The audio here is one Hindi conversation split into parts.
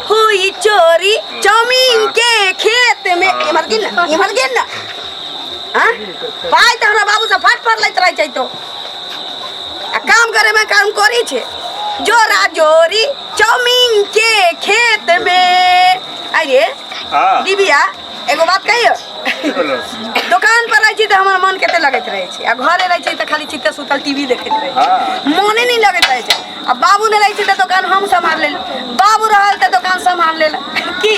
हुई चोरी चाउमीन के खेत में इमर गिन ना हां पाई त हमरा बाबू से फट लैत रह छै तो काम करे में काम करी छे जोरा जोरी चाउमीन के खेत में अरे दिबिया एगो बात कहियो दुकान पर रही छी तो हमर मन केते लगत रहे छै आ घरे रही छी तो खाली चित्ते सुतल टीवी देखत रहे छै मने नहीं लगत रहे छै आ बाबू ने रही छी तो दुकान हम संभाल लेल बाबू रहल त दुकान संभाल लेल की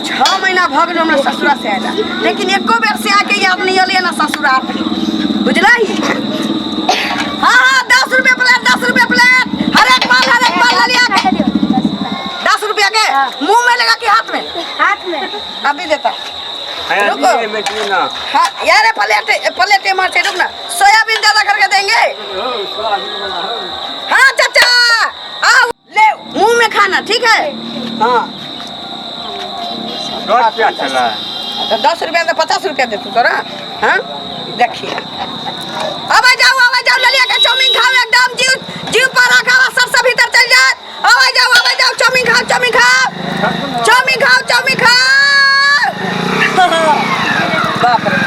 6 महीना भ गेल हमरा ससुरा से आइला लेकिन एको बेर से आके याद नहीं आले ना ससुराल बुझलही हां 10 रुपया प्लेट हर एक माल लिया 10 रुपया के मुंह में लगा के हाथ में अभी देता रुको हाँ यार प्लेट मार रुक ना सोयाबीन ज्यादा करके देंगे हाँ चाचा आओ ले मुंह में खाना ठीक है हाँ 10 रुपया में 50 रुपया दे तू तोरा हाँ देखिए अब जाओ ललिया के चाउमीन खाओ एकदम जीव पर रखा सबसे भीतर चल जाए अब जाओ चाउमीन खाओ बाप रे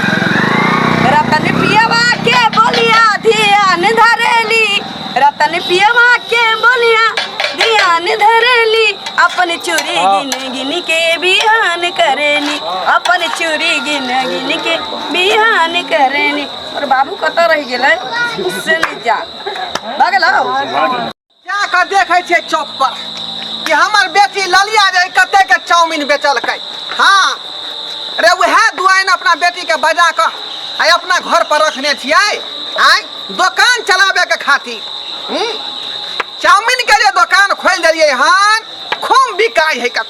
रतन पियवा के बोलिया ध्यान धरेली रतन पियवा के बोलिया ध्यान धरेली अपन चोरी गिन के बिहान करेनी अपन चोरी गिन के बिहान करेनी और बाबू कत रह गेलै सुन जा भगलो क्या का देखे छे चौक पर कि हमर बेटी ललिया जे कते के चाउमीन बेचलकै हां अरे वह दुआइन अपना बेटी के बजा के अपना घर पर रखने छियै आय दुकान चलावे के खातिर चाउमीन के जे दुकान खोल देलिए हन खूब बिकाई है का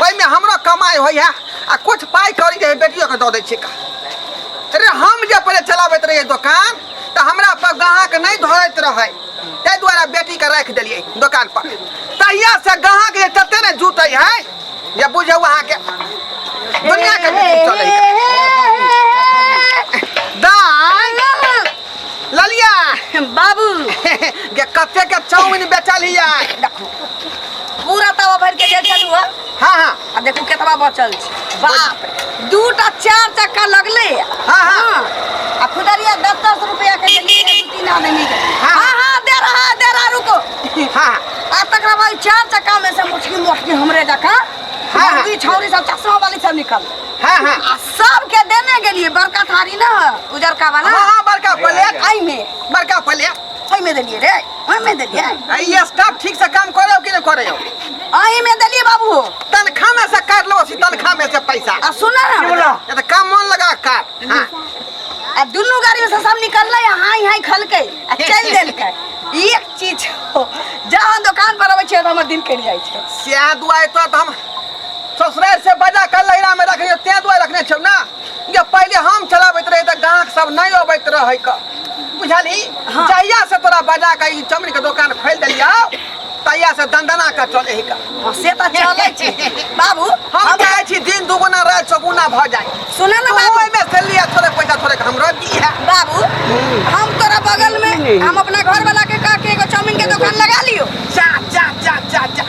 ओइ में हमरो कमाई होय है आ कुछ पाई करी जे बेटियों के द दै छी का अरे हम जे पहले चलावत रहिए दुकान त हमरा पर ग्राहक नहीं धरत रहे तै द्वारा बेटी के रख देलिए दुकान पर तहिया से ग्राहक जे तते ने जुटै है ये बुझे वहां के दुनिया के चले दान ललिया बाबू के कते के चाउमीन बेचल हिया देखो पूरा तवा भर के जे चलू हां आ देखो केतबा बचल छै बाप दूटा 4 चक्का लगले हां आ खुदरिया 10 रुपया के लिए 2-3 आदमी के हां दे रहा रुको हां आ तकरा बाद 4 चक्का में से मोटकी हमरे जका हां छौरी सब चश्मा वाली सब निकल हां आ सब के देने गेलिए बड़का थारी ना उजरका वाला हां बड़का प्लेट आई में बड़का प्लेट ओइ में देलिए रे ओइ में देलिए ये स्टाफ ठीक से काम करे कि नहीं करे आई में देलिए बाबू तनखा में से काट लो तनखा में से पैसा आ सुना ना ये तो काम मन लगा काट हां आ दुनु गाड़ी में से सब निकलले हाई खलके आ चल देलकै एक चीज जहां दुकान पर आवे छै त हमर दिन कट जाय छै स्या दुआई तो हम ससुराल से बजा कर लहरा में रखने ते दुआई रखने छ ना ये पहले हम चलाबैत रहे त ग्राहक सब नहीं अबैत रहे क बुझाली जहिया से तोरा बजा के ई चाउमीन के दुकान खोल देलिया तहिया से दंदना का चले ही का से त चले छै बाबू हम कहै छी दिन दुगुना रात चौगुना भ जाय सुना ना बाबू ओइ में से लिया थोड़े पैसा थोड़े हमरो दी है बाबू हम तोरा बगल में हम अपना घर वाला के कह के एगो चाउमीन के दुकान लगा लियो जा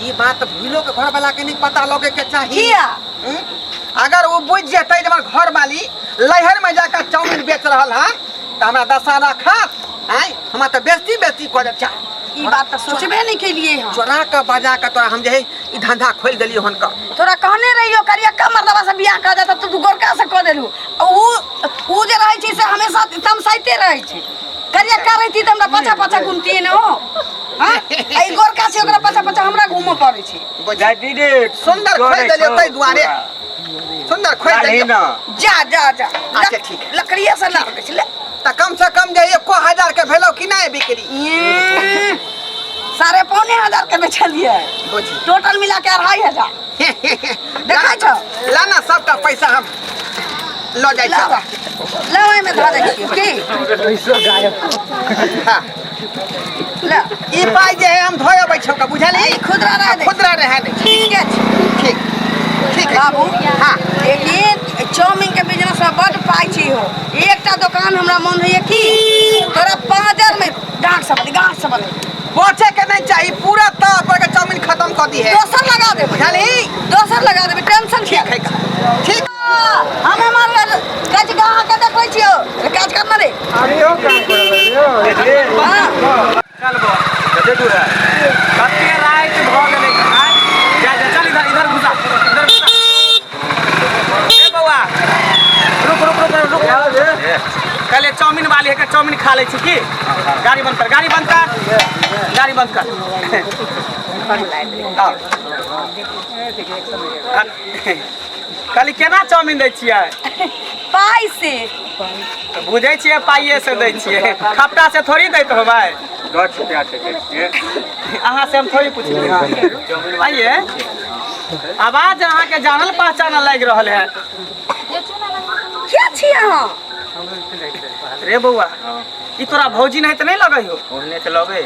ये बात भूलो के घर वाला के नहीं पता लगे के चाहिए अगर वो बुझ जेतै जे हमर घर वाली लहर में जाकर चाउमीन बेच रहल है त हमरा दशहरा खात आय हमरा त बेस्ती करे चा ई बात त सोचबे नहीं के लिए हम चोरा के बजा के तोरा हम जे ई धंधा खोल देलियो हन का तोरा कहने रहियो करिया का मर्दवा से बियाह कर देता तू गोरका से क देलू ऊ जे रहै छी से हमेशा तमसाइते रहै छी करिया का रहती त हमरा पाछा घूमती न हो हां आई गोरका से ओकरा पाछा हमरा घूम पड़ै छी बुझाई दीदी सुंदर खोल देलियो तै दुआरे सुंदर खोल देलियो जा अच्छा ठीक है लकड़िया से ला दे ले त कम से कम जे 1000 के भेलो कि नहीं बिक्री 4,500 के बेचलिए टोटल मिला के 2,500 देखा छ लाना सबका पैसा हम लो जाय छ लवाई में धर दे की पैसा गायब हां ला ई पाई जे हम धोय अबै छ का बुझाली खुदरा रहे दे ठीक है ठीक बाबू हां लेकिन चाउमीन के बिजनेस में बड़ पाई छी हो एकटा दुकान हमरा मन है कि तोरा 5000 में गाहक समझ गांठ समझ बचे के नहीं चाहिए पूरा ताव पर के चाउमीन खत्म कर दी है दोसर लगा दे बुझली दोसर लगा दे टेंशन ठीक है का ठीक हम हमार काज गाह के देखै छियो काज करना रे अभियो काम करले चल बो कते दूर है कते रात भ गेलै हां जा जा चल इधर घुसा ए बौआ रुक कले चाउमीन वाली है के चाउमीन खा ले छी की गाड़ी बंद कर कली केना चाउमीन दै छियै पाई से बुझै छियै पाइए से दै छियै खपटा से थोड़ी दैत होबै 10 रुपया से दै छियै अहाँ से हम थोड़ी पूछलियै आइए आवाज अहाँ के जानल पहचानल लागि रहल है क्या छी अहाँ रे बौआ ई तोरा भौजी नहीं त नहीं लगै हो ओहने से लगे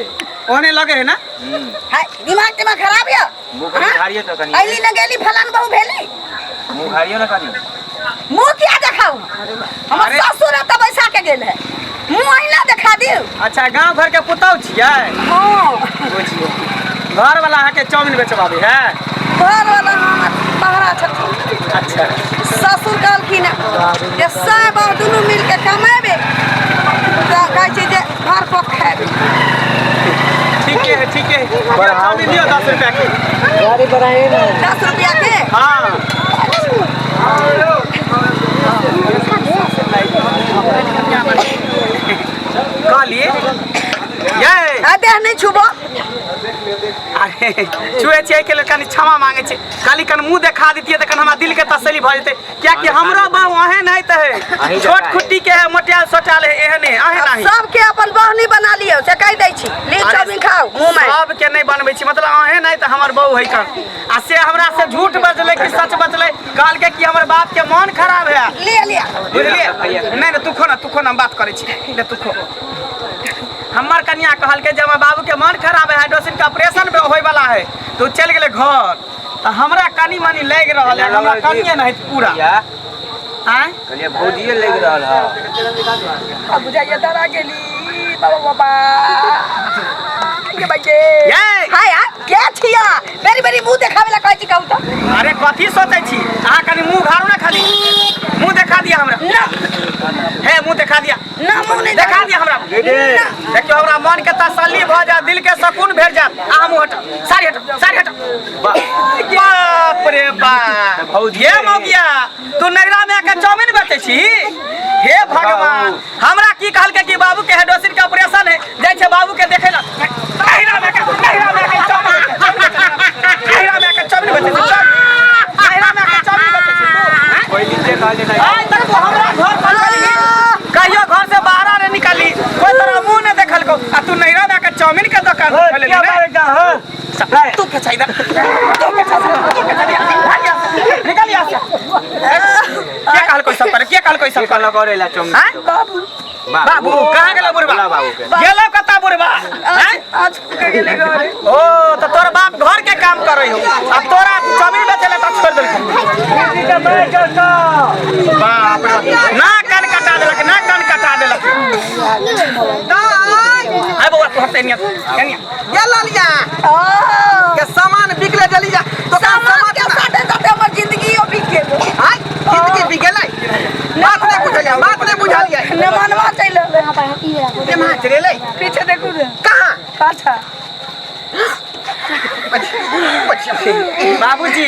ओहने लगे है ना हाय दिमाग खराब है मुंह घारियो तो कनी आइली न गेली फलान बहु भेली मुंह घारियो ना कनी मुंह क्या दिखाऊं हमर अरे- ससुर त बैसा के गेल है मुंह आईना दिखा दियो अच्छा गांव घर के पुतौ छियै हां बुझियो घर वाला अहाँ के चाउमीन बेचबाबे है घर वाला हमर बहरा छथिन अच्छा ससुर कहलखिन जे सब दुनू मिल के कमेबे त कहै छै जे घर पर खाएबे ठीक है चाउमीन दियो 10 रुपया के गाड़ी बढ़ाए ना 10 रुपया के हाँ कहलिए ये देह नहीं छुबो अरे छुए छियै के लेल कनी क्षमा मांगे छै खाली कन मुंह देखा दितियै त कन हमरा दिल के तसल्ली भ जेतै किया कि हमरा बाऊ अहे नहीं त है छोट खुट्टी के है मोटियाल सोटाल है एहने अहे नहीं सबके अपन बहनी बना लियो से कह दै छी ले चाउमीन खाओ मुंह में सब के नहीं बनबै छी मतलब अहे नहीं त हमर बहू है कन आ से हमरा से झूठ बजलै कि सच बजलै कहल के कि हमर बाप के मन खराब है लिया बुझलिए नहीं तू खो ना हम बात करे छी ले तू खो हमार कन्या कहल के जब बाबू के मन खराब है हाइड्रोसिन का ऑपरेशन होय वाला है तो चल गेले घर तो हमरा कनी मनी लग रहल है हमरा कनिए नहीं पूरा आय कहलिए भौजिए लग रहल है अब बुझाइए डरा गेली बाबा के बच्चे ये हाय क्या छिया मेरी मुंह देखावे ला कहै छी कहू त अरे कथी सोचै छी अहाँ कनी मुंह घारू ना खाली मुंह देखा दिया हमरा ना हे मुंह देखा दिया ना मुंह नहीं देखा दिया हमरा देखियो हमरा मन के तसल्ली भ जा दिल के सुकून भेट जात अहाँ मुंह हट सारी हट बाप रे बाप ये मौगिया तू नगरा में के चाउमीन बेचै छी हे भगवान हमरा की कहल के कि बाबू के हाइड्रोसिन के ऑपरेशन है जाय छै बाबू के देखे ला नगरा में के चाउमीन नगरा में के चाउमीन बेचै छी नगरा में के चाउमीन बेचै छी कोई नीचे कहले नहीं आज तक तू हमरा घर पर कहियो घर से बाहर न निकली कोई तरह मुंह न देखल को आ तू नगरा में के चाउमीन के दुकान खोले क्या मारे जा हां तू के चाहिए निकल यहाँ से क्या कहल कोई सब कहला करेला चाउमीन हैं बाबू कहाँ गेलो बुढ़वा बाबू के गेलो कता बुढ़वा हैं आज के गेले घरे ओ तो तोर बाप घर के काम करे हो अब तोरा चाउमीन बेचले त छोड़ देलक बाप रे ना कान कटा देलक हाय बउआ तू हटे निया ये लालिया के सामान बिकले जली जा तो सामान के साथे हमर जिंदगी ओ बिक गेल हाय जिंदगी बिगलै बात नहीं बुझलिए न मनवा चले ये मां चले पीछे देखू रे कहां पाछा बाबूजी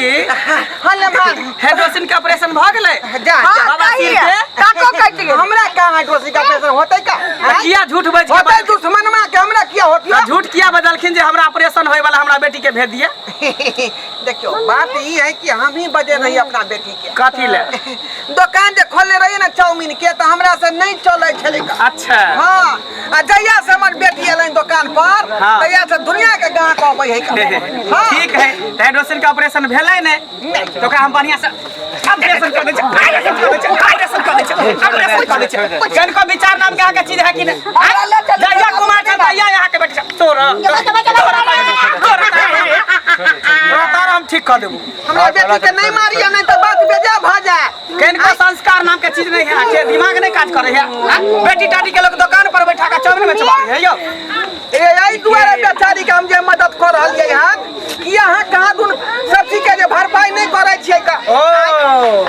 हल्ले मान हाइड्रोसिन के ऑपरेशन भ गेलै जा बाबा सिर के काको कट गेल हमरा का हाइड्रोसिन का ऑपरेशन होतै का किया झूठ बज के होतै दुश्मनमा के हमरा किया होतियो झूठ किया बदलखिन जे हमरा ऑपरेशन होय वाला हमरा बेटी के भेज दिए देखियो बात ई है कि हम ही बजे रही अपना बेटी के कथी ले दुकान जे खोले रही ना चाउमीन के तो हमरा से नहीं चले छले अच्छा हां आ जइया से हमर बेटी एलै दुकान पर हाँ। तइया से दुनिया के गांह कहबै है हां ठीक है हाइड्रोसिन का ऑपरेशन भेलै ने तो ओकरा हम बढ़िया से ऑपरेशन कर दे जन को विचार नाम के आगे चीज है कि नहीं जइया कुमार चल जइया यहाँ के बेटी तोरा हम ठीक कर देबू हमरा बेटी के नहीं मारिया नहीं तो बात बेजा भ जाए कनको संस्कार नाम के चीज नहीं है के दिमाग नहीं काज करे है बेटी टाटी के लोग दुकान पर बैठा के चाउमीन बेचवा है यो ए आई दुआरे बेचारी के हम जे मदद कर रहलिए हन कि अहाँ कहाँ दुन सब चीज के जे भरपाई नहीं करे छियै का ओ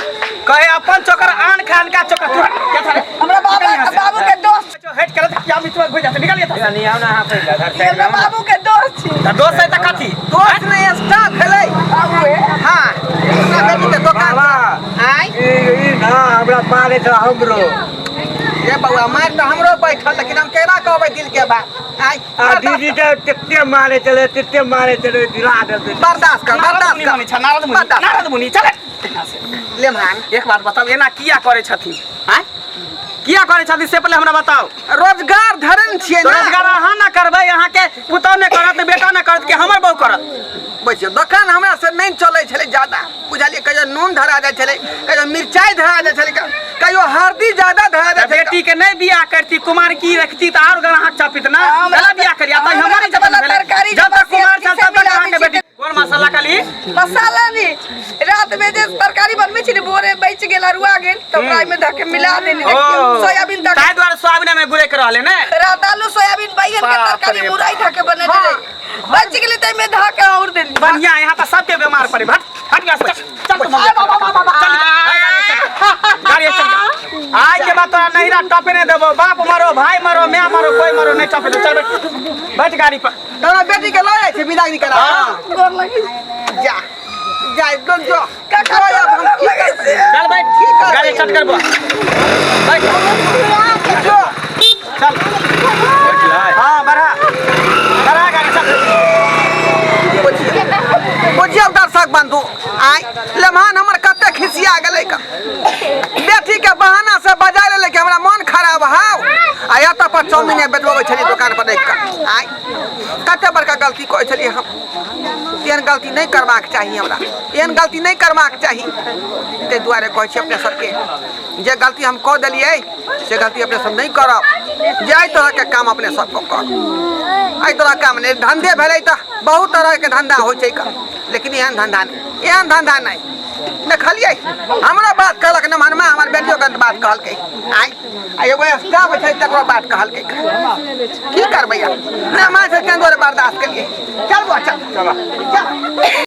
कहे अपन चोकर आन खान का चोकर तू क्या था रे हमरा बाबू के दोस्त हेट कर क्या बीच में घुस जाते निकल ये नहीं आओ ना यहाँ पे घर ये हमरा बाबू के दोस्त छी दोस्त है त कथी दोस्त नहीं स्टाफ है बाबू है हाँ अपना बेटी के दुकान आई ई ना हमरा मारे तो हमरो ये बउआ मार तो हमरो बैठल लेकिन हम केना कहबै दिल के बात आई आ दीदी तो कितने मारे चले दिला दे बर्दाश्त कर नारद मुनि चले ले मान एक बात बताओ एना किया करे छथिन हैं किया करे छथिन से पहले हमरा बताओ रोजगार धरन छियै तो ना रोजगार अहाँ ना करबै अहाँ के पुतौ ने करत बेटा ने करत के हमर बहू करत बैठियो दुकान हमरा से नहीं चलै छलै ज्यादा बुझलिए कहियो नून धरा जाइ छलै कहियो मिरचाई धरा जाइ छलै कहियो हल्दी ज्यादा धरा जाइ छलै बेटी के नहीं बियाह करती कुमार की रखती तो और ग्राहक चापित ना गला बियाह करिया तो हमारी जब तरकारी जब तक कुमार चल तब तक अहाँ के बेटी कौन मसाला काली मसाला नहीं रात में जे तरकारी बनबै छी ने भोरे बच गेल अरुआ गेल तो ओकरा में धके मिला देने सोयाबीन ताहि द्वारे सोयाबीन में गुरे के रहले ने रात आलू सोयाबीन बैगन के तरकारी मुरई धके बने दे बच गेल तै में धके और देनी बढ़िया यहाँ पर सबके बीमार पड़े हट हट गया चल तो गाड़ी चल आज के बाद तोरा नहिरा टपे नहीं देबो बाप मरो भाई मरो मैं मरो कोई मरो नहीं टपे दे चल बैठ गाड़ी पर तोरा बेटी के लऽ जाइ छै विदाई करा गोर लगी जा जा एकदम जो का हम की करबै चल बैठ गाड़ी चट करबो बैठ जो चल हां बढ़ा गाड़ी चल बुझियो दर्शक बंधु आई लम्हान हमर कते खिसिया गेलै का बेटी के बहाना से बजा ले कि हमरा मन खराब हाउ आया त पर चाउमीन बेचबै छली दुकान पर देख के आई कते बड़का गलती करै छली हम एहन गलती नहीं करबाक चाही हमरा एहन गलती नहीं करबाक चाही ते दुआरे कहै छी अपने सबके जे गलती हम कऽ देलियै से गलती अपने सब नहीं करब जे एहि तरह के काम अपने सब कर एहि तरह काम नहीं धंधे भेलै त बहुत तरह के धंधा होइ छै का लेकिन एहन धंधा नहीं देखलिए हमरा बात कहलक न मनमा हमर बेटियो के बात कहलकै आई एगो स्टाफ छै तकरो बात कहलकै की करबै न माय से केंद्र बर्दाश्त करिए चल चल